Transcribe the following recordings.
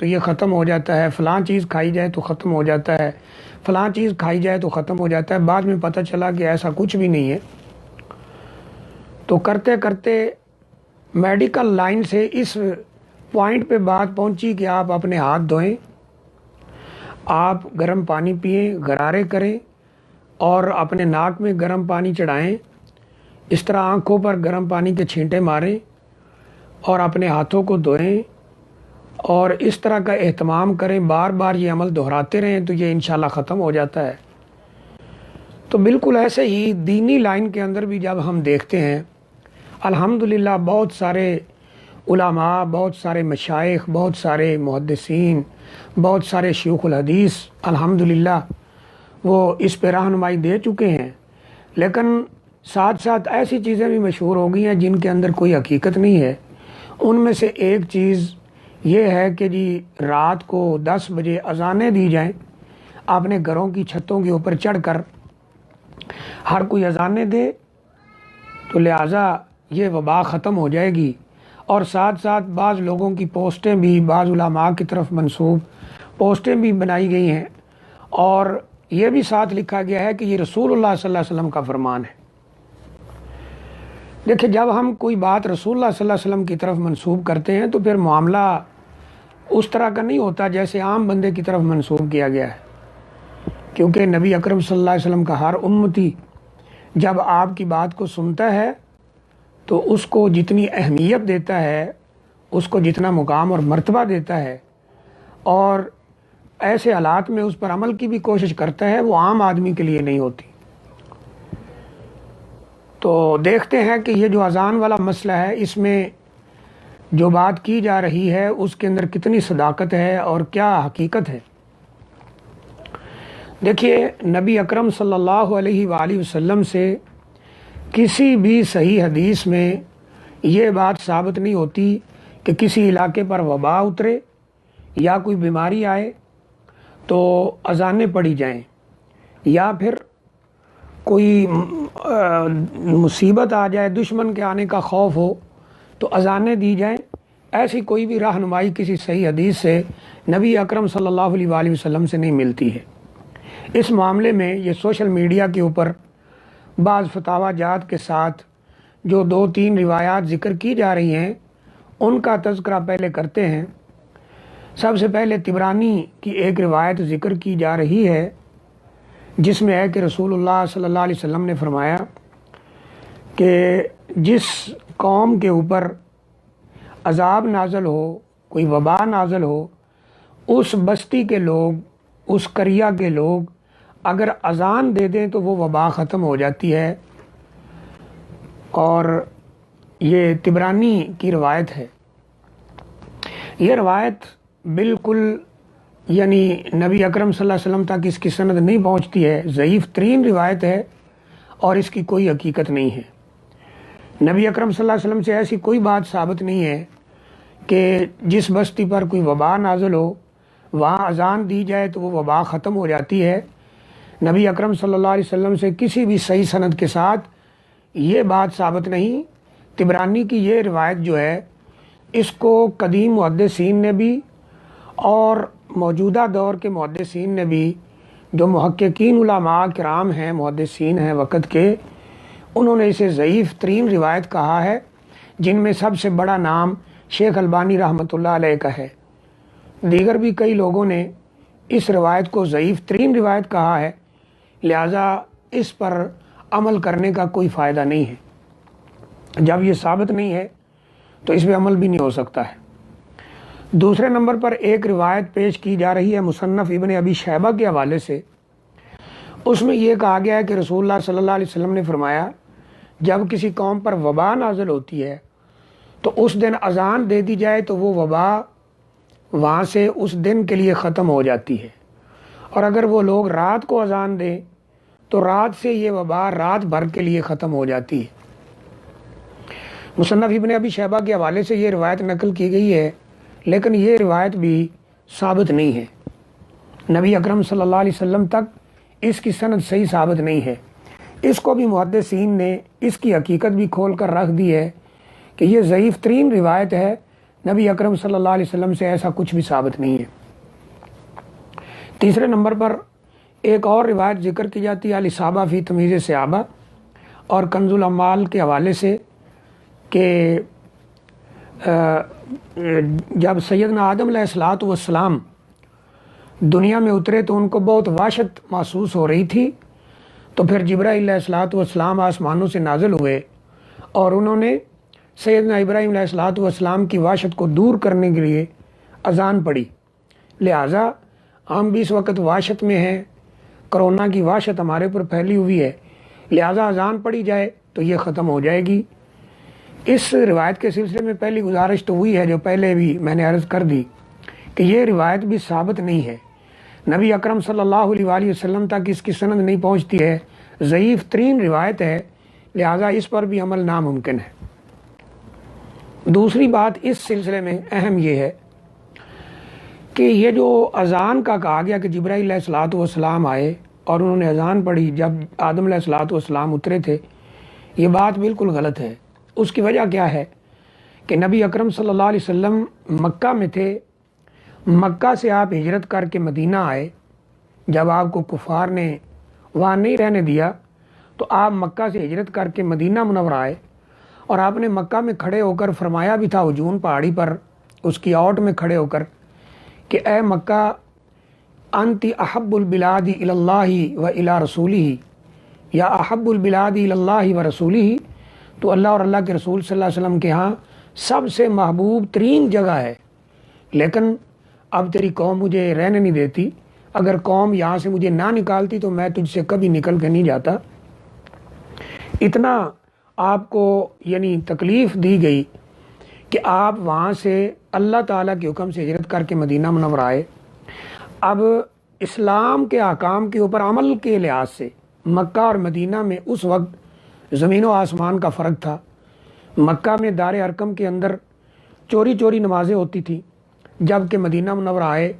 تو یہ ختم ہو جاتا ہے، فلاں چیز کھائی جائے تو ختم ہو جاتا ہے، فلاں چیز کھائی جائے تو ختم ہو جاتا ہے۔ بعد میں پتہ چلا کہ ایسا کچھ بھی نہیں ہے۔ تو کرتے کرتے میڈیکل لائن سے اس پوائنٹ پہ بات پہنچی کہ آپ اپنے ہاتھ دھوئیں، آپ گرم پانی پئیں، غرارے کریں اور اپنے ناک میں گرم پانی چڑھائیں، اس طرح آنکھوں پر گرم پانی کے چھینٹے ماریں اور اپنے ہاتھوں کو دھوئیں اور اس طرح کا اہتمام کریں، بار بار یہ عمل دہراتے رہیں تو یہ انشاءاللہ ختم ہو جاتا ہے۔ تو بالکل ایسے ہی دینی لائن کے اندر بھی جب ہم دیکھتے ہیں، الحمدللہ بہت سارے علماء، بہت سارے مشائخ، بہت سارے محدثین، بہت سارے شیوخ الحدیث الحمدللہ وہ اس پہ رہنمائی دے چکے ہیں، لیکن ساتھ ساتھ ایسی چیزیں بھی مشہور ہو گئی ہیں جن کے اندر کوئی حقیقت نہیں ہے۔ ان میں سے ایک چیز یہ ہے کہ جی رات کو 10 بجے اذانیں دی جائیں، اپنے گھروں کی چھتوں کے اوپر چڑھ کر ہر کوئی اذانیں دے، تو لہٰذا یہ وبا ختم ہو جائے گی۔ اور ساتھ ساتھ بعض لوگوں کی پوسٹیں بھی، بعض علماء کی طرف منسوب پوسٹیں بھی بنائی گئی ہیں، اور یہ بھی ساتھ لکھا گیا ہے کہ یہ رسول اللہ صلی اللہ علیہ وسلم کا فرمان ہے۔ دیکھیں، جب ہم کوئی بات رسول اللہ صلی اللہ علیہ وسلم کی طرف منسوب کرتے ہیں تو پھر معاملہ اس طرح کا نہیں ہوتا جیسے عام بندے کی طرف منسوب کیا گیا ہے، کیونکہ نبی اکرم صلی اللہ علیہ وسلم کا ہر امتی جب آپ کی بات کو سنتا ہے تو اس کو جتنی اہمیت دیتا ہے، اس کو جتنا مقام اور مرتبہ دیتا ہے اور ایسے حالات میں اس پر عمل کی بھی کوشش کرتا ہے، وہ عام آدمی کے لیے نہیں ہوتی۔ تو دیکھتے ہیں کہ یہ جو اذان والا مسئلہ ہے، اس میں جو بات کی جا رہی ہے اس کے اندر کتنی صداقت ہے اور کیا حقیقت ہے۔ دیکھیے، نبی اکرم صلی اللہ علیہ وآلہ وسلم سے کسی بھی صحیح حدیث میں یہ بات ثابت نہیں ہوتی کہ کسی علاقے پر وبا اترے یا کوئی بیماری آئے تو اذانیں پڑھی جائیں، یا پھر کوئی مصیبت آ جائے، دشمن کے آنے کا خوف ہو تو اذانیں دی جائیں۔ ایسی کوئی بھی رہنمائی کسی صحیح حدیث سے نبی اکرم صلی اللہ علیہ وآلہ وسلم سے نہیں ملتی ہے۔ اس معاملے میں یہ سوشل میڈیا کے اوپر بعض فتاوی جات کے ساتھ جو 2-3 روایات ذکر کی جا رہی ہیں، ان کا تذکرہ پہلے کرتے ہیں۔ سب سے پہلے طبرانی کی ایک روایت ذکر کی جا رہی ہے، جس میں ہے کہ رسول اللہ صلی اللہ علیہ وسلم نے فرمایا کہ جس قوم کے اوپر عذاب نازل ہو، کوئی وبا نازل ہو، اس بستی کے لوگ، اس قریہ کے لوگ اگر اذان دے دیں تو وہ وبا ختم ہو جاتی ہے۔ اور یہ طبرانی کی روایت ہے۔ یہ روایت بالکل یعنی نبی اکرم صلی اللہ علیہ وسلم تک اس کی سند نہیں پہنچتی ہے، ضعیف ترین روایت ہے اور اس کی کوئی حقیقت نہیں ہے۔ نبی اکرم صلی اللہ علیہ وسلم سے ایسی کوئی بات ثابت نہیں ہے کہ جس بستی پر کوئی وبا نازل ہو وہاں اذان دی جائے تو وہ وبا ختم ہو جاتی ہے۔ نبی اکرم صلی اللہ علیہ وسلم سے کسی بھی صحیح سند کے ساتھ یہ بات ثابت نہیں۔ طبرانی کی یہ روایت جو ہے، اس کو قدیم محدثین نے بھی اور موجودہ دور کے محدثین نے بھی، جو محققین علماء کرام ہیں، محدثین ہیں وقت کے، انہوں نے اسے ضعیف ترین روایت کہا ہے، جن میں سب سے بڑا نام شیخ البانی رحمۃ اللہ علیہ کا ہے۔ دیگر بھی کئی لوگوں نے اس روایت کو ضعیف ترین روایت کہا ہے، لہذا اس پر عمل کرنے کا کوئی فائدہ نہیں ہے۔ جب یہ ثابت نہیں ہے تو اس پہ عمل بھی نہیں ہو سکتا ہے۔ دوسرے نمبر پر ایک روایت پیش کی جا رہی ہے مصنف ابن ابی شیبہ کے حوالے سے۔ اس میں یہ کہا گیا ہے کہ رسول اللہ صلی اللہ علیہ وسلم نے فرمایا، جب کسی قوم پر وبا نازل ہوتی ہے تو اس دن اذان دے دی جائے تو وہ وبا وہاں سے اس دن کے لیے ختم ہو جاتی ہے، اور اگر وہ لوگ رات کو اذان دیں تو رات سے یہ وبا رات بھر کے لیے ختم ہو جاتی ہے۔ مصنف ابن ابی شیبہ کے حوالے سے یہ روایت نقل کی گئی ہے، لیکن یہ روایت بھی ثابت نہیں ہے۔ نبی اکرم صلی اللہ علیہ وسلم تک اس کی سند صحیح ثابت نہیں ہے۔ اس کو بھی محدثین نے اس کی حقیقت بھی کھول کر رکھ دی ہے کہ یہ ضعیف ترین روایت ہے، نبی اکرم صلی اللہ علیہ وسلم سے ایسا کچھ بھی ثابت نہیں ہے۔ تیسرے نمبر پر ایک اور روایت ذکر کی جاتی ہے الاصابہ فی تمییز الصحابہ اور کنز الاموال کے حوالے سے کہ جب سیدنا آدم علیہ الصلوۃ والسلام دنیا میں اترے تو ان کو بہت وحشت محسوس ہو رہی تھی، تو پھر جبرائیل علیہ الصلوۃ والسلام آسمانوں سے نازل ہوئے اور انہوں نے سیدنا ابراہیم علیہ الصلوۃ والسلام کی وحشت کو دور کرنے کے لیے اذان پڑھی۔ لہٰذا ہم بھی اس وقت وحشت میں ہیں، کرونا کی وحشت ہمارے پر پھیلی ہوئی ہے، لہٰذا اذان پڑھی جائے تو یہ ختم ہو جائے گی۔ اس روایت کے سلسلے میں پہلی گزارش تو ہوئی ہے جو پہلے بھی میں نے عرض کر دی کہ یہ روایت بھی ثابت نہیں ہے، نبی اکرم صلی اللہ علیہ وآلہ وسلم تک اس کی سند نہیں پہنچتی ہے، ضعیف ترین روایت ہے، لہٰذا اس پر بھی عمل ناممکن ہے۔ دوسری بات اس سلسلے میں اہم یہ ہے کہ یہ جو اذان کا کہا گیا کہ جبرائیل علیہ الصلوۃ والسلام آئے اور انہوں نے اذان پڑھی جب آدم علیہ الصلوۃ والسلام اترے تھے، یہ بات بالکل غلط ہے۔ اس کی وجہ کیا ہے کہ نبی اکرم صلی اللہ علیہ وسلم مکہ میں تھے، مکہ سے آپ ہجرت کر کے مدینہ آئے، جب آپ کو کفار نے وہاں نہیں رہنے دیا تو آپ مکہ سے ہجرت کر کے مدینہ منورہ آئے، اور آپ نے مکہ میں کھڑے ہو کر فرمایا بھی تھا حجون پہاڑی پر اس کی اوٹ میں کھڑے ہو کر کہ اے مکہ انت احب البلاد الی اللہ و الی رسولہ، یا احب البلاد الی اللہ و رسولہ، تو اللہ اور اللہ کے رسول صلی اللہ علیہ وسلم کے ہاں سب سے محبوب ترین جگہ ہے، لیکن اب تیری قوم مجھے رہنے نہیں دیتی، اگر قوم یہاں سے مجھے نہ نکالتی تو میں تجھ سے کبھی نکل کے نہیں جاتا۔ اتنا آپ کو یعنی تکلیف دی گئی کہ آپ وہاں سے اللہ تعالیٰ کے حکم سے ہجرت کر کے مدینہ منورہ آئے۔ اب اسلام کے احکام کے اوپر عمل کے لحاظ سے مکہ اور مدینہ میں اس وقت زمین و آسمان کا فرق تھا۔ مکہ میں دار ارقم کے اندر چوری چوری نمازیں ہوتی تھیں، جب کہ مدینہ منورہ آئے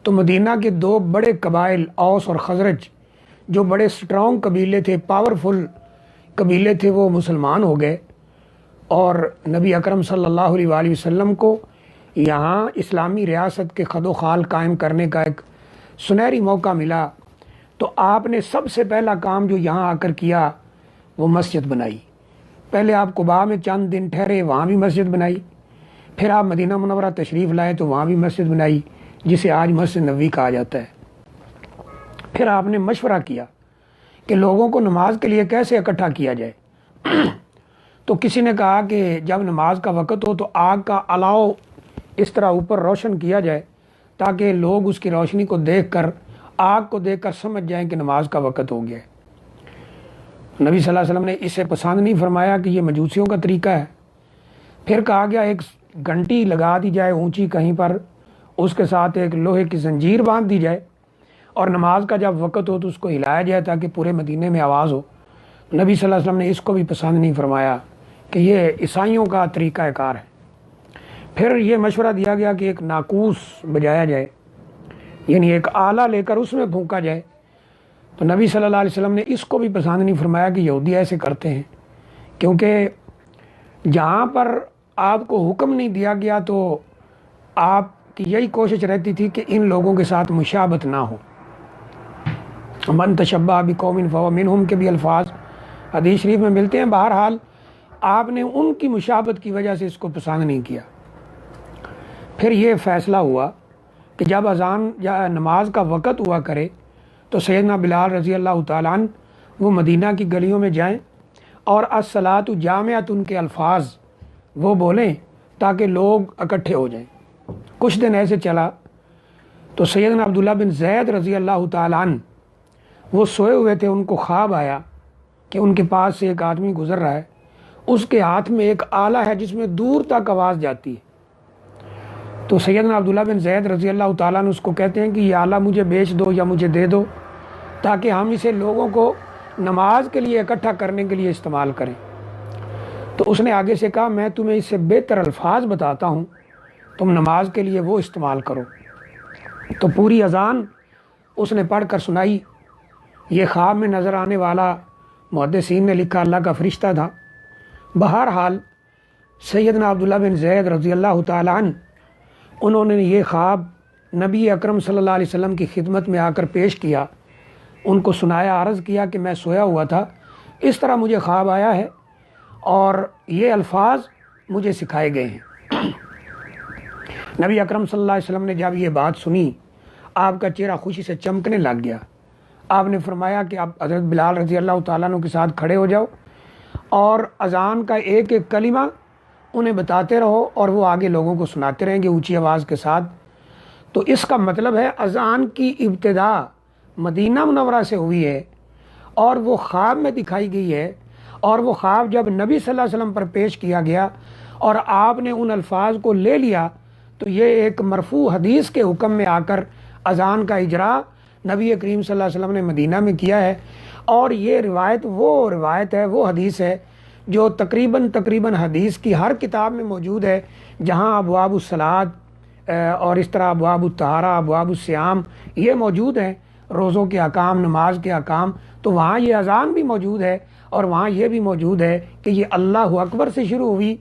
تو مدینہ کے دو بڑے قبائل اوس اور خزرج جو بڑے سٹرونگ قبیلے تھے، پاورفل قبیلے تھے، وہ مسلمان ہو گئے، اور نبی اکرم صلی اللہ علیہ وآلہ وسلم کو یہاں اسلامی ریاست کے خد و خال قائم کرنے کا ایک سنہری موقع ملا، تو آپ نے سب سے پہلا کام جو یہاں آ کر کیا وہ مسجد بنائی۔ پہلے آپ قباء میں چند دن ٹھہرے، وہاں بھی مسجد بنائی، پھر آپ مدینہ منورہ تشریف لائے تو وہاں بھی مسجد بنائی، جسے آج مسجد نبوی کہا جاتا ہے۔ پھر آپ نے مشورہ کیا کہ لوگوں کو نماز کے لیے کیسے اکٹھا کیا جائے، تو کسی نے کہا کہ جب نماز کا وقت ہو تو آگ کا الاؤ اس طرح اوپر روشن کیا جائے تاکہ لوگ اس کی روشنی کو دیکھ کر، آگ کو دیکھ کر سمجھ جائیں کہ نماز کا وقت ہو گیا ہے۔ نبی صلی اللہ علیہ وسلم نے اسے پسند نہیں فرمایا کہ یہ مجوسیوں کا طریقہ ہے۔ پھر کہا گیا ایک گھنٹی لگا دی جائے اونچی کہیں پر، اس کے ساتھ ایک لوہے کی زنجیر باندھ دی جائے، اور نماز کا جب وقت ہو تو اس کو ہلایا جائے تاکہ پورے مدینے میں آواز ہو۔ نبی صلی اللہ علیہ وسلم نے اس کو بھی پسند نہیں فرمایا کہ یہ عیسائیوں کا طریقہ کار ہے۔ پھر یہ مشورہ دیا گیا کہ ایک ناقوس بجایا جائے، یعنی ایک آلہ لے کر اس میں پھونکا جائے، تو نبی صلی اللہ علیہ وسلم نے اس کو بھی پسند نہیں فرمایا کہ یہودی ایسے کرتے ہیں، کیونکہ جہاں پر آپ کو حکم نہیں دیا گیا تو آپ کی یہی کوشش رہتی تھی کہ ان لوگوں کے ساتھ مشابہت نہ ہو۔ من تشبہ بقوم فہو منہم کے بھی الفاظ حدیث شریف میں ملتے ہیں۔ بہرحال آپ نے ان کی مشابہت کی وجہ سے اس کو پسند نہیں کیا۔ پھر یہ فیصلہ ہوا کہ جب اذان یا نماز کا وقت ہوا کرے تو سیدنا بلال رضی اللہ تعالیٰ عنہ وہ مدینہ کی گلیوں میں جائیں اور الصلاۃ جامعۃ ان کے الفاظ وہ بولیں تاکہ لوگ اکٹھے ہو جائیں۔ کچھ دن ایسے چلا تو سیدنا عبداللہ بن زید رضی اللہ تعالیٰ عنہ وہ سوئے ہوئے تھے، ان کو خواب آیا کہ ان کے پاس سے ایک آدمی گزر رہا ہے، اس کے ہاتھ میں ایک آلہ ہے جس میں دور تک آواز جاتی ہے۔ تو سیدنا عبداللہ بن زید رضی اللہ تعالیٰ عنہ اس کو کہتے ہیں کہ یہ آلہ مجھے بیچ دو یا مجھے دے دو تاکہ ہم اسے لوگوں کو نماز کے لیے اکٹھا کرنے کے لیے استعمال کریں۔ تو اس نے آگے سے کہا میں تمہیں اس سے بہتر الفاظ بتاتا ہوں، تم نماز کے لیے وہ استعمال کرو۔ تو پوری اذان اس نے پڑھ کر سنائی۔ یہ خواب میں نظر آنے والا محدثین نے لکھا اللہ کا فرشتہ تھا۔ بہرحال سیدنا عبداللہ بن زید رضی اللہ تعالیٰ عنہ انہوں نے یہ خواب نبی اکرم صلی اللہ علیہ وسلم کی خدمت میں آ کر پیش کیا، ان کو سنایا، عرض کیا کہ میں سویا ہوا تھا، اس طرح مجھے خواب آیا ہے اور یہ الفاظ مجھے سکھائے گئے ہیں۔ نبی اکرم صلی اللہ علیہ وسلم نے جب یہ بات سنی، آپ کا چہرہ خوشی سے چمکنے لگ گیا۔ آپ نے فرمایا کہ آپ حضرت بلال رضی اللہ تعالیٰ عنہ کے ساتھ کھڑے ہو جاؤ اور اذان کا ایک ایک کلمہ انہیں بتاتے رہو اور وہ آگے لوگوں کو سناتے رہیں گے اونچی آواز کے ساتھ۔ تو اس کا مطلب ہے اذان کی ابتدا مدینہ منورہ سے ہوئی ہے اور وہ خواب میں دکھائی گئی ہے، اور وہ خواب جب نبی صلی اللہ علیہ وسلم پر پیش کیا گیا اور آپ نے ان الفاظ کو لے لیا تو یہ ایک مرفوع حدیث کے حکم میں آ کر اذان کا اجرا نبی کریم صلی اللہ علیہ وسلم نے مدینہ میں کیا ہے۔ اور یہ روایت ہے، وہ حدیث ہے جو تقریباً حدیث کی ہر کتاب میں موجود ہے، جہاں ابواب الصلاۃ اور اس طرح ابواب الطہارہ، ابواب الصیام یہ موجود ہیں، روزوں کے احکام، نماز کے احکام، تو وہاں یہ اذان بھی موجود ہے اور وہاں یہ بھی موجود ہے کہ یہ اللہ اکبر سے شروع ہوئی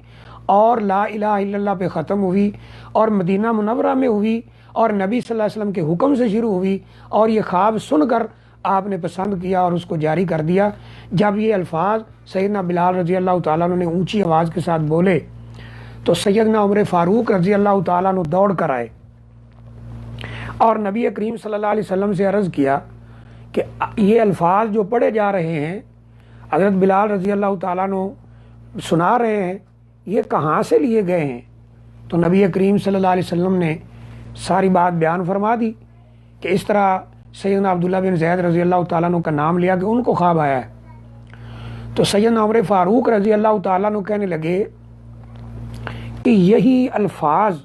اور لا الہ الا اللہ پہ ختم ہوئی اور مدینہ منورہ میں ہوئی اور نبی صلی اللہ علیہ وسلم کے حکم سے شروع ہوئی، اور یہ خواب سن کر آپ نے پسند کیا اور اس کو جاری کر دیا۔ جب یہ الفاظ سیدنا بلال رضی اللہ تعالیٰ عنہ نے اونچی آواز کے ساتھ بولے تو سیدنا عمر فاروق رضی اللہ تعالیٰ عنہ دوڑ کر آئے اور نبی کریم صلی اللہ علیہ وسلم سے عرض کیا کہ یہ الفاظ جو پڑھے جا رہے ہیں، حضرت بلال رضی اللہ تعالیٰ عنہ سنا رہے ہیں، یہ کہاں سے لیے گئے ہیں؟ تو نبی کریم صلی اللہ علیہ وسلم نے ساری بات بیان فرما دی کہ اس طرح سیدنا عبداللہ بن زید رضی اللہ تعالیٰ عنہ کا نام لیا کہ ان کو خواب آیا ہے۔ تو سیدنا عمر فاروق رضی اللہ تعالیٰ عنہ کہنے لگے کہ یہی الفاظ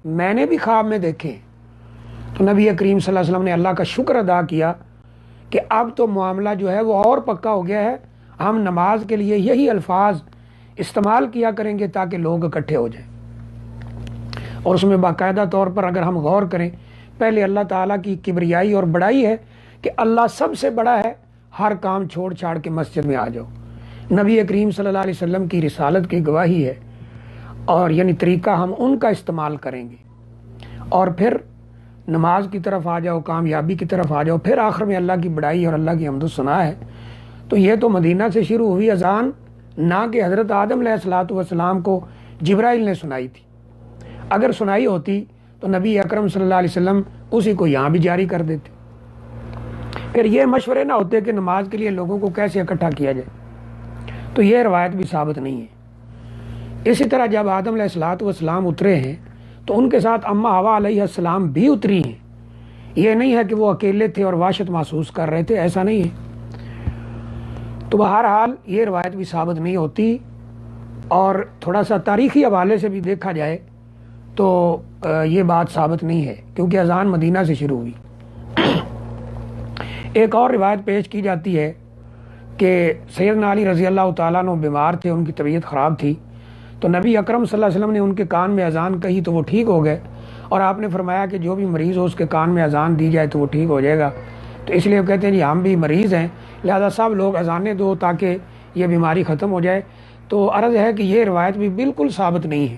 میں نے بھی خواب میں دیکھے۔ تو نبی کریم صلی اللہ علیہ وسلم نے اللہ کا شکر ادا کیا کہ اب تو معاملہ جو ہے وہ اور پکا ہو گیا ہے، ہم نماز کے لیے یہی الفاظ استعمال کیا کریں گے تاکہ لوگ اکٹھے ہو جائیں۔ اور اس میں باقاعدہ طور پر اگر ہم غور کریں، پہلے اللہ تعالیٰ کی کبریائی اور بڑائی ہے کہ اللہ سب سے بڑا ہے، ہر کام چھوڑ چھاڑ کے مسجد میں آ جاؤ۔ نبی کریم صلی اللہ علیہ وسلم کی رسالت کی گواہی ہے، اور یعنی طریقہ ہم ان کا استعمال کریں گے، اور پھر نماز کی طرف آ جاؤ، کامیابی کی طرف آ جاؤ، پھر آخر میں اللہ کی بڑائی اور اللہ کی حمد و ثنا ہے۔ تو یہ تو مدینہ سے شروع ہوئی اذان، نہ کہ حضرت آدم علیہ الصلوۃ والسلام کو جبرائیل نے سنائی تھی۔ اگر سنائی ہوتی تو نبی اکرم صلی اللہ علیہ وسلم اسی کو یہاں بھی جاری کر دیتے، پھر یہ مشورے نہ ہوتے کہ نماز کے لیے لوگوں کو کیسے اکٹھا کیا جائے۔ تو یہ روایت بھی ثابت نہیں ہے۔ اسی طرح جب آدم علیہ الصلوۃ والسلام اترے ہیں تو ان کے ساتھ اماں حوا علیہ السلام بھی اتری ہیں۔ یہ نہیں ہے کہ وہ اکیلے تھے اور وحشت محسوس کر رہے تھے، ایسا نہیں ہے۔ تو بہرحال یہ روایت بھی ثابت نہیں ہوتی، اور تھوڑا سا تاریخی حوالے سے بھی دیکھا جائے تو یہ بات ثابت نہیں ہے، کیونکہ اذان مدینہ سے شروع ہوئی۔ ایک اور روایت پیش کی جاتی ہے کہ سیدنا علی رضی اللہ تعالیٰ عنہ بیمار تھے، ان کی طبیعت خراب تھی، تو نبی اکرم صلی اللہ علیہ وسلم نے ان کے کان میں اذان کہی تو وہ ٹھیک ہو گئے، اور آپ نے فرمایا کہ جو بھی مریض ہو اس کے کان میں اذان دی جائے تو وہ ٹھیک ہو جائے گا۔ تو اس لیے وہ کہتے ہیں جی ہم بھی مریض ہیں، لہذا سب لوگ اذانیں دو تاکہ یہ بیماری ختم ہو جائے۔ تو عرض ہے کہ یہ روایت بھی بالکل ثابت نہیں ہے۔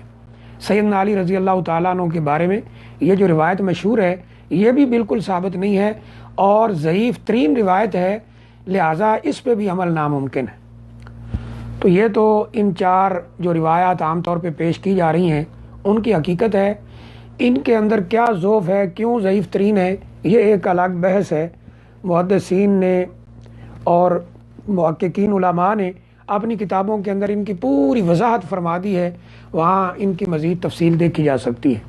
سیدنا علی رضی اللہ تعالیٰ عنہ کے بارے میں یہ جو روایت مشہور ہے یہ بھی بالکل ثابت نہیں ہے اور ضعیف ترین روایت ہے، لہٰذا اس پہ بھی عمل ناممکن ہے۔ تو یہ تو ان چار جو روایات عام طور پہ پیش کی جا رہی ہیں ان کی حقیقت ہے، ان کے اندر کیا ضعف ہے، کیوں ضعیف ترین ہے، یہ ایک الگ بحث ہے۔ محدثین نے اور محققین علماء نے اپنی کتابوں کے اندر ان کی پوری وضاحت فرما دی ہے، وہاں ان کی مزید تفصیل دیکھی جا سکتی ہے۔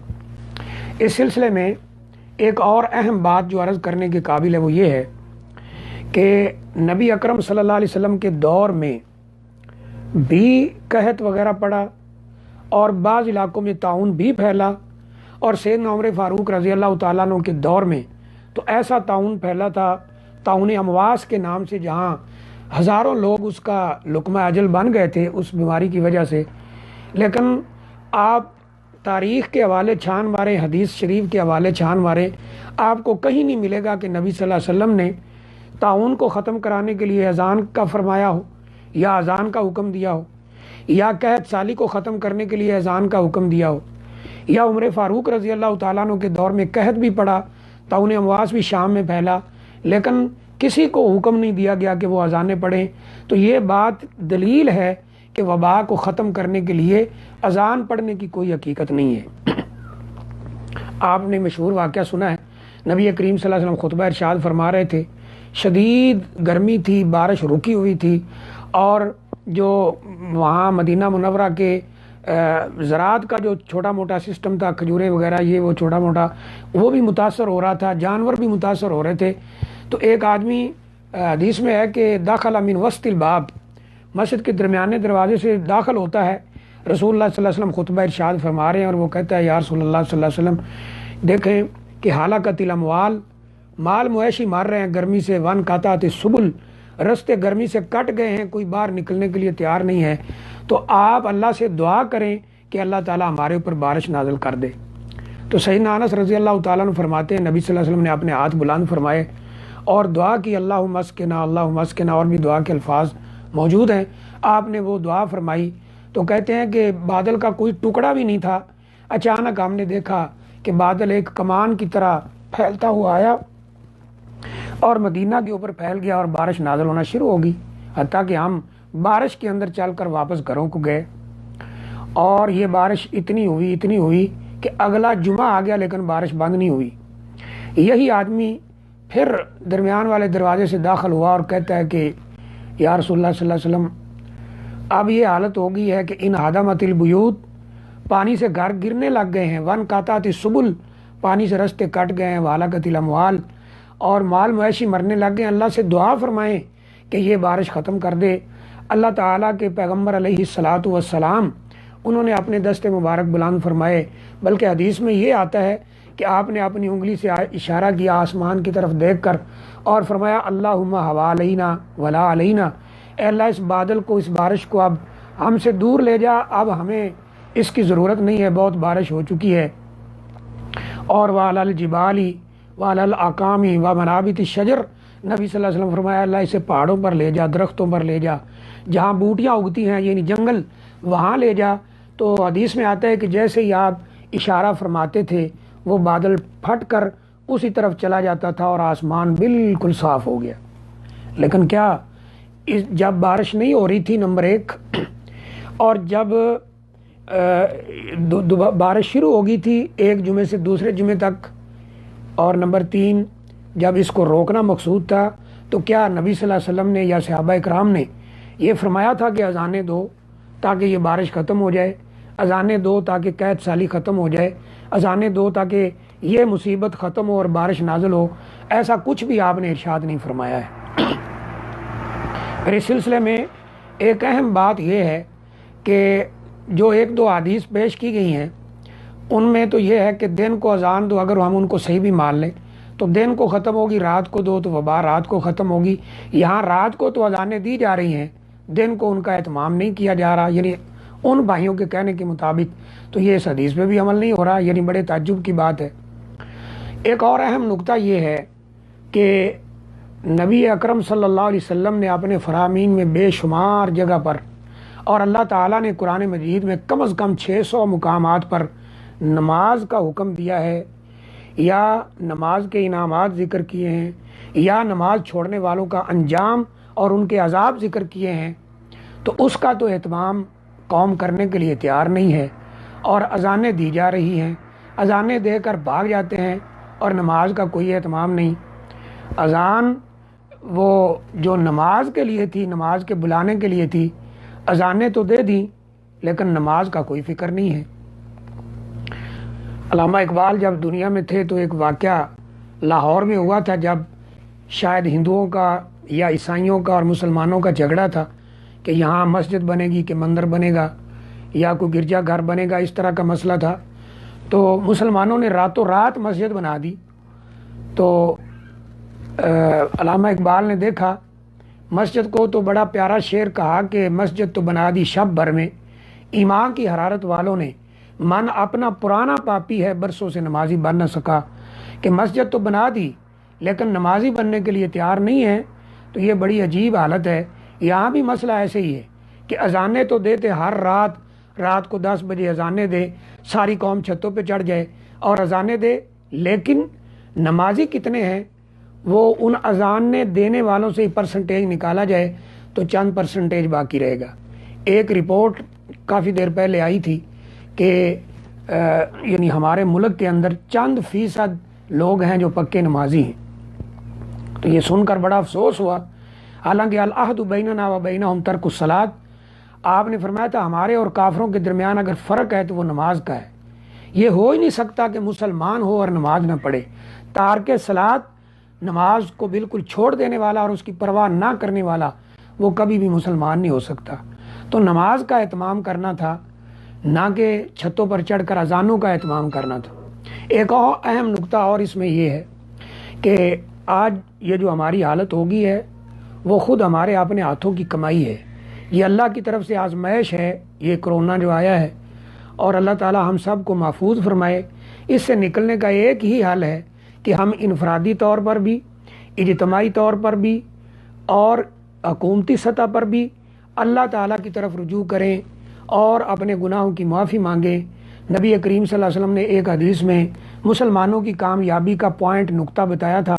اس سلسلے میں ایک اور اہم بات جو عرض کرنے کے قابل ہے وہ یہ ہے کہ نبی اکرم صلی اللہ علیہ وسلم کے دور میں بھی قحط وغیرہ پڑا اور بعض علاقوں میں طاعون بھی پھیلا، اور سیدنا عمر فاروق رضی اللہ تعالیٰ عنہ کے دور میں تو ایسا طاعون پھیلا تھا، طاعون امواس کے نام سے، جہاں ہزاروں لوگ اس کا لقمہ اجل بن گئے تھے اس بیماری کی وجہ سے۔ لیکن آپ تاریخ کے حوالے چھان مارے، حدیث شریف کے حوالے چھان مارے، آپ کو کہیں نہیں ملے گا کہ نبی صلی اللہ علیہ وسلم نے طاعون کو ختم کرانے کے لیے اذان کا فرمایا ہو یا اذان کا حکم دیا ہو، یا قحط سالی کو ختم کرنے کے لیے اذان کا حکم دیا ہو، یا عمر فاروق رضی اللہ تعالیٰ عنہ کے دور میں قحط بھی پڑا، طاعون امواس بھی شام میں پھیلا، لیکن کسی کو حکم نہیں دیا گیا کہ وہ اذانیں پڑھیں. تو یہ بات دلیل ہے کہ وبا کو ختم کرنے کے لیے اذان پڑھنے کی کوئی حقیقت نہیں ہے. آپ نے مشہور واقعہ سنا ہے، نبی کریم صلی اللہ علیہ وسلم خطبہ ارشاد فرما رہے تھے، شدید گرمی تھی، بارش رکی ہوئی تھی، اور جو وہاں مدینہ منورہ کے زراعت کا جو چھوٹا موٹا سسٹم تھا، کھجورے وغیرہ یہ وہ چھوٹا موٹا، وہ بھی متاثر ہو رہا تھا، جانور بھی متاثر ہو رہے تھے. تو ایک آدمی، حدیث میں ہے کہ داخل من وسط الباب، مسجد کے درمیانے دروازے سے داخل ہوتا ہے. رسول اللہ صلی اللہ علیہ وسلم خطبہ ارشاد فرما رہے ہیں اور وہ کہتا ہے، یا رسول اللہ صلی اللہ علیہ وسلم دیکھیں کہ ہلاکت الاموال، مال مویشی مار رہے ہیں گرمی سے، ون قطعت السبل، رستے گرمی سے کٹ گئے ہیں، کوئی باہر نکلنے کے لیے تیار نہیں ہے. تو آپ اللہ سے دعا کریں کہ اللہ تعالیٰ ہمارے اوپر بارش نازل کر دے. تو سیدنا انس رضی اللہ تعالیٰ عنہ فرماتے ہیں، نبی صلی اللہ علیہ وسلم نے اپنے ہاتھ بلند فرمائے اور دعا کی، اللہم اسقنا اللہم اسقنا، اور بھی دعا کے الفاظ موجود ہیں. آپ نے وہ دعا فرمائی تو کہتے ہیں کہ بادل کا کوئی ٹکڑا بھی نہیں تھا. اچانک ہم نے دیکھا کہ بادل ایک کمان کی طرح پھیلتا ہوا آیا اور مدینہ کے اوپر پھیل گیا اور بارش نازل ہونا شروع ہو گئی، حتیٰ کہ ہم بارش کے اندر چل کر واپس گھروں کو گئے. اور یہ بارش اتنی ہوئی کہ اگلا جمعہ آ گیا لیکن بارش بند نہیں ہوئی. یہی آدمی پھر درمیان والے دروازے سے داخل ہوا اور کہتا ہے کہ یا رسول اللہ صلی اللہ علیہ وسلم، اب یہ حالت ہو گئی ہے کہ ان ہدمت البیوت، پانی سے گھر گرنے لگ گئے ہیں، ون قطعت السبل، پانی سے رستے کٹ گئے ہیں، وہلاکت الاموال، اور مال مویشی مرنے لگ گئے ہیں. اللہ سے دعا فرمائیں کہ یہ بارش ختم کر دے. اللہ تعالیٰ کے پیغمبر علیہ الصلاۃ والسلام، انہوں نے اپنے دست مبارک بلند فرمائے، بلکہ حدیث میں یہ آتا ہے کہ آپ نے اپنی انگلی سے اشارہ کیا آسمان کی طرف دیکھ کر اور فرمایا، اللہم حوالینا ولا علینا، اے اللہ اس بادل کو، اس بارش کو اب ہم سے دور لے جا، اب ہمیں اس کی ضرورت نہیں ہے، بہت بارش ہو چکی ہے. اور وعلی الجبال وعلی الاقام ومنابت الشجر، نبی صلی اللہ علیہ وسلم فرمایا، اللہ اسے پہاڑوں پر لے جا، درختوں پر لے جا، جہاں بوٹیاں اگتی ہیں یعنی جنگل، وہاں لے جا. تو حدیث میں آتا ہے کہ جیسے ہی آپ اشارہ فرماتے تھے وہ بادل پھٹ کر اسی طرف چلا جاتا تھا اور آسمان بالکل صاف ہو گیا. لیکن کیا جب بارش نہیں ہو رہی تھی، نمبر ایک، اور جب بارش شروع ہو گئی تھی ایک جمعے سے دوسرے جمعے تک، اور نمبر تین جب اس کو روکنا مقصود تھا، تو کیا نبی صلی اللہ علیہ وسلم نے یا صحابہ اکرام نے یہ فرمایا تھا کہ اذانیں دو تاکہ یہ بارش ختم ہو جائے، اذانیں دو تاکہ قحط سالی ختم ہو جائے، اذانیں دو تاکہ یہ مصیبت ختم ہو اور بارش نازل ہو؟ ایسا کچھ بھی آپ نے ارشاد نہیں فرمایا ہے. اس سلسلے میں ایک اہم بات یہ ہے کہ جو ایک دو حدیث پیش کی گئی ہیں ان میں تو یہ ہے کہ دن کو اذان دو، اگر ہم ان کو صحیح بھی مان لیں تو دن کو ختم ہوگی، رات کو دو تو وبا رات کو ختم ہوگی. یہاں رات کو تو اذانیں دی جا رہی ہیں، دن کو ان کا اہتمام نہیں کیا جا رہا، یعنی ان بھائیوں کے کہنے کے مطابق. تو یہ اس حدیث پہ بھی عمل نہیں ہو رہا، یعنی بڑے تعجب کی بات ہے. ایک اور اہم نقطہ یہ ہے کہ نبی اکرم صلی اللہ علیہ وسلم نے اپنے فرامین میں بے شمار جگہ پر، اور اللہ تعالیٰ نے قرآن مجید میں کم از کم 600 مقامات پر نماز کا حکم دیا ہے، یا نماز کے انعامات ذکر کیے ہیں، یا نماز چھوڑنے والوں کا انجام اور ان کے عذاب ذکر کیے ہیں. تو اس کا تو اہتمام قوم کرنے کے لیے تیار نہیں ہے، اور اذانیں دی جا رہی ہیں، اذانیں دے کر بھاگ جاتے ہیں اور نماز کا کوئی اہتمام نہیں. اذان وہ جو نماز کے لیے تھی، نماز کے بلانے کے لیے تھی، اذانیں تو دے دیں لیکن نماز کا کوئی فکر نہیں ہے. علامہ اقبال جب دنیا میں تھے تو ایک واقعہ لاہور میں ہوا تھا، جب شاید ہندوؤں کا یا عیسائیوں کا اور مسلمانوں کا جھگڑا تھا کہ یہاں مسجد بنے گی کہ مندر بنے گا یا کوئی گرجا گھر بنے گا، اس طرح کا مسئلہ تھا. تو مسلمانوں نے راتوں رات مسجد بنا دی. تو علامہ اقبال نے دیکھا مسجد کو تو بڑا پیارا شعر کہا کہ مسجد تو بنا دی شب بھر میں، ایمان کی حرارت والوں نے، من اپنا پرانا پاپی ہے برسوں سے نمازی بن نہ سکا. کہ مسجد تو بنا دی لیکن نمازی بننے کے لیے تیار نہیں ہے. تو یہ بڑی عجیب حالت ہے. یہاں بھی مسئلہ ایسے ہی ہے کہ اذانیں تو دیتے ہر رات کو 10 بجے اذانیں دے، ساری قوم چھتوں پہ چڑھ جائے اور اذانیں دے، لیکن نمازی کتنے ہیں وہ ان اذانیں دینے والوں سے ہی پرسنٹیج نکالا جائے تو چند پرسنٹیج باقی رہے گا۔ ایک رپورٹ کافی دیر پہلے آئی تھی کہ یعنی ہمارے ملک کے اندر چند فیصد لوگ ہیں جو پکے نمازی ہیں، تو یہ سن کر بڑا افسوس ہوا۔ حالانکہ العہد بیننا و بینہم ترک الصلاۃ، آپ نے فرمایا تھا ہمارے اور کافروں کے درمیان اگر فرق ہے تو وہ نماز کا ہے۔ یہ ہو ہی نہیں سکتا کہ مسلمان ہو اور نماز نہ پڑھے۔ تارک صلاۃ، نماز کو بالکل چھوڑ دینے والا اور اس کی پرواہ نہ کرنے والا، وہ کبھی بھی مسلمان نہیں ہو سکتا۔ تو نماز کا اہتمام کرنا تھا، نہ کہ چھتوں پر چڑھ کر اذانوں کا اہتمام کرنا تھا۔ ایک اور اہم نقطہ اور اس میں یہ ہے کہ آج یہ جو ہماری حالت ہوگی ہے وہ خود ہمارے اپنے ہاتھوں کی کمائی ہے، یہ اللہ کی طرف سے آزمائش ہے، یہ کرونا جو آیا ہے، اور اللہ تعالی ہم سب کو محفوظ فرمائے۔ اس سے نکلنے کا ایک ہی حل ہے کہ ہم انفرادی طور پر بھی، اجتماعی طور پر بھی اور حکومتی سطح پر بھی اللہ تعالیٰ کی طرف رجوع کریں اور اپنے گناہوں کی معافی مانگیں۔ نبی کریم صلی اللہ علیہ وسلم نے ایک حدیث میں مسلمانوں کی کامیابی کا پوائنٹ نقطہ بتایا تھا،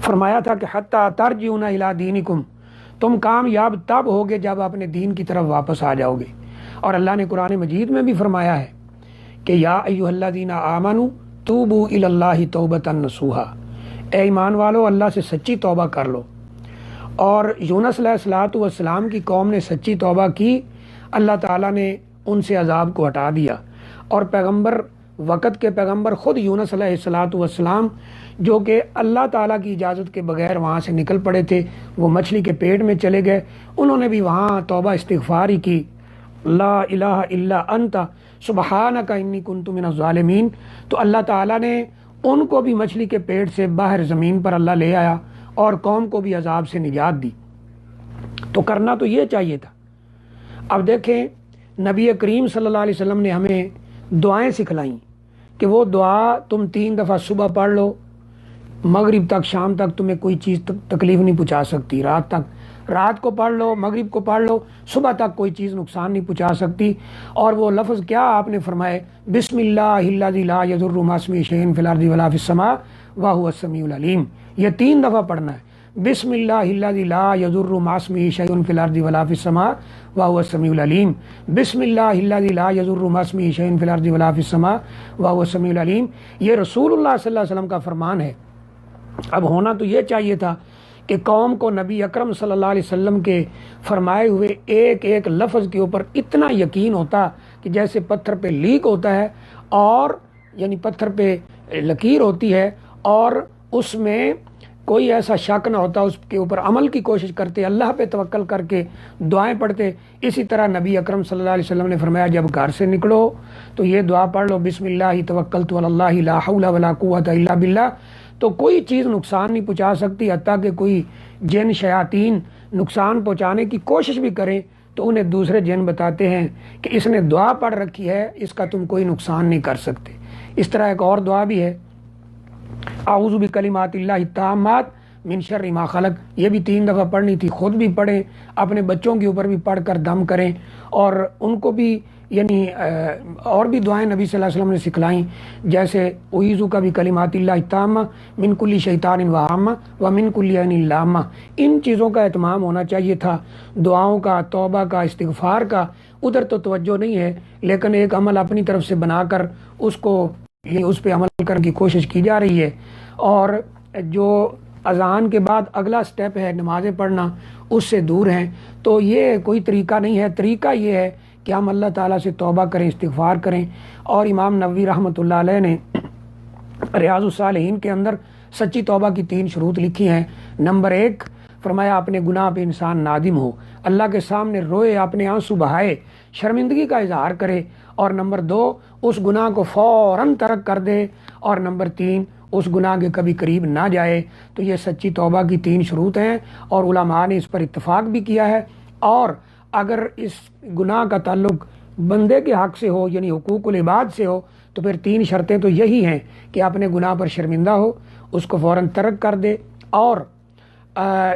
فرمایا تھا کہ حتی ترجعون الی دینکم، تم کامیاب تب ہوگے جب اپنے دین کی طرف واپس آ جاؤ گے۔ اور اللہ نے قرآن مجید میں بھی فرمایا ہے کہ یا ایھا الذین آمنوا توبوا الی اللہ توبۃ نصوحا، اے ایمان والو اللہ سے سچی توبہ کر لو۔ اور یونس علیہ السلام کی قوم نے سچی توبہ کی، اللہ تعالیٰ نے ان سے عذاب کو ہٹا دیا، اور پیغمبر وقت کے پیغمبر خود یونس علیہ السلام جو کہ اللہ تعالیٰ کی اجازت کے بغیر وہاں سے نکل پڑے تھے، وہ مچھلی کے پیٹ میں چلے گئے، انہوں نے بھی وہاں توبہ استغفار ہی کی، لا الہ الا انت سبحانک انی کنت من الظالمین۔ تو اللہ تعالیٰ نے ان کو بھی مچھلی کے پیٹ سے باہر زمین پر اللہ لے آیا اور قوم کو بھی عذاب سے نجات دی۔ تو کرنا تو یہ چاہیے تھا۔ اب دیکھیں نبی کریم صلی اللہ علیہ وسلم نے ہمیں دعائیں سکھلائیں کہ وہ دعا تم 3 دفعہ صبح پڑھ لو، مغرب تک شام تک تمہیں کوئی چیز تکلیف نہیں پہنچا سکتی، رات کو پڑھ لو، مغرب کو پڑھ لو، صبح تک کوئی چیز نقصان نہیں پہنچا سکتی۔ اور وہ لفظ کیا آپ نے فرمائے، بسم اللہ الذی لا یضر مع اسمہ شیء فی الارض ولا فی السماء وہو السمیع العلیم۔ یہ 3 دفعہ پڑھنا ہے، بسم اللہ الذی لا یضر مع اسمہ شیء فی الارض ولا فی السماء وہو السمیع العلیم، بسم اللہ الذی لا یضر مع اسمہ شیء فی الارض ولا فی السماء وہو السمیع العلیم۔ یہ رسول اللہ صلی اللہ علیہ وسلم کا فرمان ہے۔ اب ہونا تو یہ چاہیے تھا کہ قوم کو نبی اکرم صلی اللہ علیہ وسلم کے فرمائے ہوئے ایک ایک لفظ کے اوپر اتنا یقین ہوتا کہ جیسے پتھر پہ لیک ہوتا ہے، اور یعنی پتھر پہ لکیر ہوتی ہے اور اس میں کوئی ایسا شک نہ ہوتا، اس کے اوپر عمل کی کوشش کرتے، اللہ پہ توکل کر کے دعائیں پڑھتے۔ اسی طرح نبی اکرم صلی اللہ علیہ وسلم نے فرمایا جب گھر سے نکلو تو یہ دعا پڑھ لو، بسم اللہ توکلت علی اللہ لا حول ولا قوۃ الا باللہ۔ تو کوئی چیز نقصان نہیں پہنچا سکتی، حتیٰ کہ کوئی جن شیاطین نقصان پہنچانے کی کوشش بھی کریں تو انہیں دوسرے جن بتاتے ہیں کہ اس نے دعا پڑھ رکھی ہے، اس کا تم کوئی نقصان نہیں کر سکتے۔ اس طرح ایک اور دعا بھی ہے، اعوذ بکلمات اللہ التامات من شر ما خلق، یہ بھی 3 دفعہ پڑھنی تھی، خود بھی پڑھیں، اپنے بچوں کے اوپر بھی پڑھ کر دم کریں، اور ان کو بھی یعنی اور بھی دعائیں نبی صلی اللہ علیہ وسلم نے سکھلائیں، جیسے اعوذ کا بھی کلمات اللہ التامہ من کل شیطان وہامہ و من کل عین لامہ۔ ان چیزوں کا اہتمام ہونا چاہیے تھا، دعاؤں کا، توبہ کا، استغفار کا۔ ادھر تو توجہ نہیں ہے، لیکن ایک عمل اپنی طرف سے بنا کر اس پہ عمل کرنے کی کوشش کی جا رہی ہے، اور جو اذان کے بعد اگلا سٹیپ ہے نمازیں پڑھنا، اس سے دور ہیں۔ تو یہ کوئی طریقہ نہیں ہے، طریقہ یہ ہے کہ ہم اللہ تعالیٰ سے توبہ کریں، استغفار کریں۔ اور امام نووی رحمۃ اللہ علیہ نے ریاض الصالحین کے اندر سچی توبہ کی 3 شروط لکھی ہیں۔ نمبر 1 فرمایا اپنے گناہ پہ انسان نادم ہو، اللہ کے سامنے روئے، اپنے آنسو بہائے، شرمندگی کا اظہار کرے، اور نمبر 2 اس گناہ کو فوراً ترک کر دے، اور نمبر 3 اس گناہ کے کبھی قریب نہ جائے۔ تو یہ سچی توبہ کی 3 شروط ہیں، اور علماء نے اس پر اتفاق بھی کیا ہے۔ اور اگر اس گناہ کا تعلق بندے کے حق سے ہو، یعنی حقوق العباد سے ہو، تو پھر 3 شرطیں تو یہی ہیں کہ اپنے گناہ پر شرمندہ ہو، اس کو فوراً ترک کر دے، اور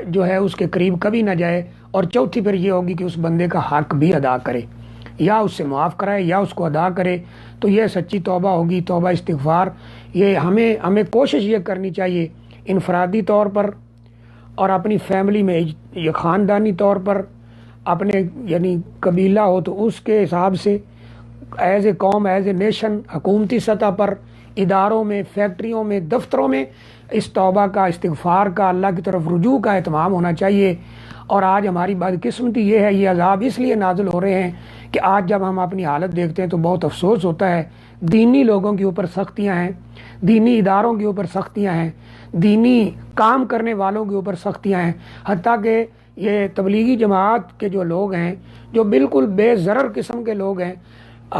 جو ہے اس کے قریب کبھی نہ جائے، اور چوتھی پھر یہ ہوگی کہ اس بندے کا حق بھی ادا کرے، یا اس سے معاف کرائے یا اس کو ادا کرے۔ تو یہ سچی توبہ ہوگی، توبہ استغفار۔ یہ ہمیں کوشش یہ کرنی چاہیے انفرادی طور پر اور اپنی فیملی میں، یہ خاندانی طور پر، اپنے یعنی قبیلہ ہو تو اس کے حساب سے، ایز اے قوم، ایز اے نیشن، حکومتی سطح پر، اداروں میں، فیکٹریوں میں، دفتروں میں اس توبہ کا، استغفار کا، اللہ کی طرف رجوع کا اہتمام ہونا چاہیے۔ اور آج ہماری بدقسمتی یہ ہے، یہ عذاب اس لیے نازل ہو رہے ہیں کہ آج جب ہم اپنی حالت دیکھتے ہیں تو بہت افسوس ہوتا ہے۔ دینی لوگوں کے اوپر سختیاں ہیں، دینی اداروں کے اوپر سختیاں ہیں، دینی کام کرنے والوں کے اوپر سختیاں ہیں، حتیٰ کہ یہ تبلیغی جماعت کے جو لوگ ہیں، جو بالکل بے ضرر قسم کے لوگ ہیں،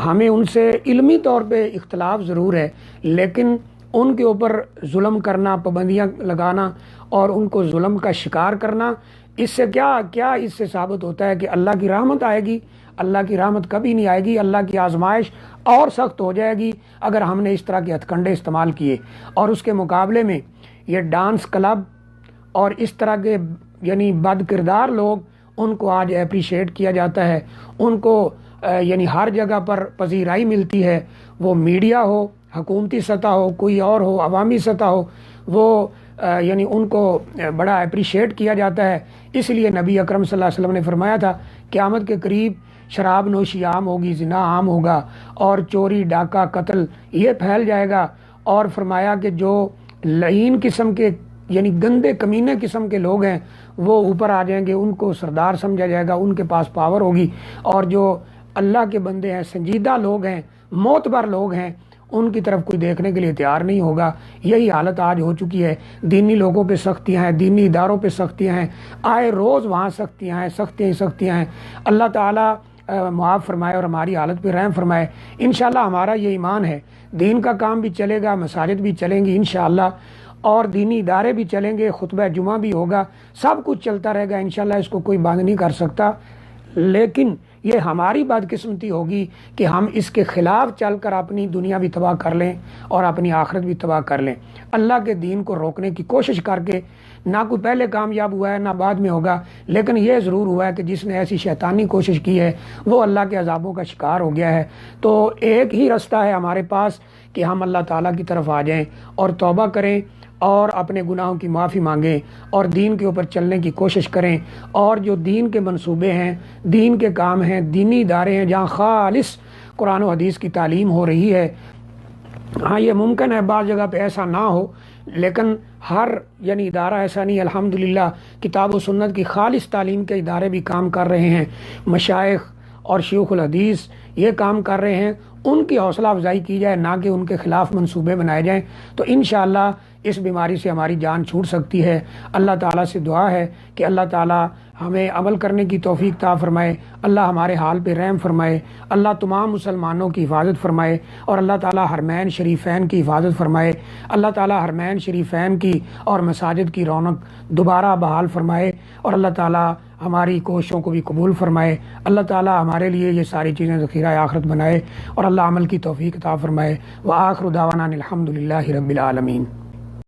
ہمیں ان سے علمی طور پہ اختلاف ضرور ہے، لیکن ان کے اوپر ظلم کرنا، پابندیاں لگانا اور ان کو ظلم کا شکار کرنا، اس سے کیا اس سے ثابت ہوتا ہے کہ اللہ کی رحمت آئے گی؟ اللہ کی رحمت کبھی نہیں آئے گی۔ اللہ کی آزمائش اور سخت ہو جائے گی اگر ہم نے اس طرح کے ہتھ کنڈے استعمال کیے۔ اور اس کے مقابلے میں یہ ڈانس کلب اور اس طرح کے یعنی بد کردار لوگ، ان کو آج اپریشیٹ کیا جاتا ہے، ان کو یعنی ہر جگہ پر پذیرائی ملتی ہے، وہ میڈیا ہو، حکومتی سطح ہو، کوئی اور ہو، عوامی سطح ہو، وہ یعنی ان کو بڑا اپریشیٹ کیا جاتا ہے۔ اس لیے نبی اکرم صلی اللہ علیہ وسلم نے فرمایا تھا قیامت کے قریب شراب نوشی عام ہوگی، زنا عام ہوگا، اور چوری، ڈاکہ، قتل یہ پھیل جائے گا۔ اور فرمایا کہ جو لعین قسم کے یعنی گندے کمینے قسم کے لوگ ہیں وہ اوپر آ جائیں گے، ان کو سردار سمجھا جائے گا، ان کے پاس پاور ہوگی، اور جو اللہ کے بندے ہیں، سنجیدہ لوگ ہیں، معتبر لوگ ہیں، ان کی طرف کوئی دیکھنے کے لیے تیار نہیں ہوگا۔ یہی حالت آج ہو چکی ہے۔ دینی لوگوں پہ سختیاں ہیں، دینی اداروں پہ سختیاں ہیں، آئے روز وہاں سختیاں ہیں، سختیاں ہیں۔ اللہ تعالیٰ معاف فرمائے اور ہماری حالت پہ رحم فرمائے۔ انشاءاللہ ہمارا یہ ایمان ہے، دین کا کام بھی چلے گا، مساجد بھی چلیں گی انشاءاللہ، اور دینی ادارے بھی چلیں گے، خطبہ جمعہ بھی ہوگا، سب کچھ چلتا رہے گا انشاءاللہ، اس کو کوئی بند نہیں کر سکتا۔ لیکن یہ ہماری بدقسمتی ہوگی کہ ہم اس کے خلاف چل کر اپنی دنیا بھی تباہ کر لیں اور اپنی آخرت بھی تباہ کر لیں۔ اللہ کے دین کو روکنے کی کوشش کر کے نہ کوئی پہلے کامیاب ہوا ہے، نہ بعد میں ہوگا، لیکن یہ ضرور ہوا ہے کہ جس نے ایسی شیطانی کوشش کی ہے وہ اللہ کے عذابوں کا شکار ہو گیا ہے۔ تو ایک ہی رستہ ہے ہمارے پاس کہ ہم اللہ تعالیٰ کی طرف آ جائیں اور توبہ کریں اور اپنے گناہوں کی معافی مانگیں اور دین کے اوپر چلنے کی کوشش کریں، اور جو دین کے منصوبے ہیں، دین کے کام ہیں، دینی ادارے ہیں جہاں خالص قرآن و حدیث کی تعلیم ہو رہی ہے۔ ہاں یہ ممکن ہے بعض جگہ پہ ایسا نہ ہو، لیکن ہر یعنی ادارہ ایسا نہیں۔ الحمدللہ کتاب و سنت کی خالص تعلیم کے ادارے بھی کام کر رہے ہیں، مشائخ اور شیوخ الحدیث یہ کام کر رہے ہیں، ان کی حوصلہ افزائی کی جائے، نہ کہ ان کے خلاف منصوبے بنائے جائیں، تو انشاءاللہ اس بیماری سے ہماری جان چھوٹ سکتی ہے۔ اللہ تعالیٰ سے دعا ہے کہ اللہ تعالیٰ ہمیں عمل کرنے کی توفیق عطا فرمائے، اللہ ہمارے حال پہ رحم فرمائے، اللہ تمام مسلمانوں کی حفاظت فرمائے، اور اللہ تعالیٰ حرمین شریفین کی حفاظت فرمائے، اللہ تعالیٰ حرمین شریفین کی اور مساجد کی رونق دوبارہ بحال فرمائے، اور اللہ تعالیٰ ہماری کوششوں کو بھی قبول فرمائے، اللہ تعالیٰ ہمارے لیے یہ ساری چیزیں ذخیرہ آخرت بنائے، اور اللہ عمل کی توفیق عطا فرمائے۔ وآخر دعوانا الحمدللہ رب العالمین۔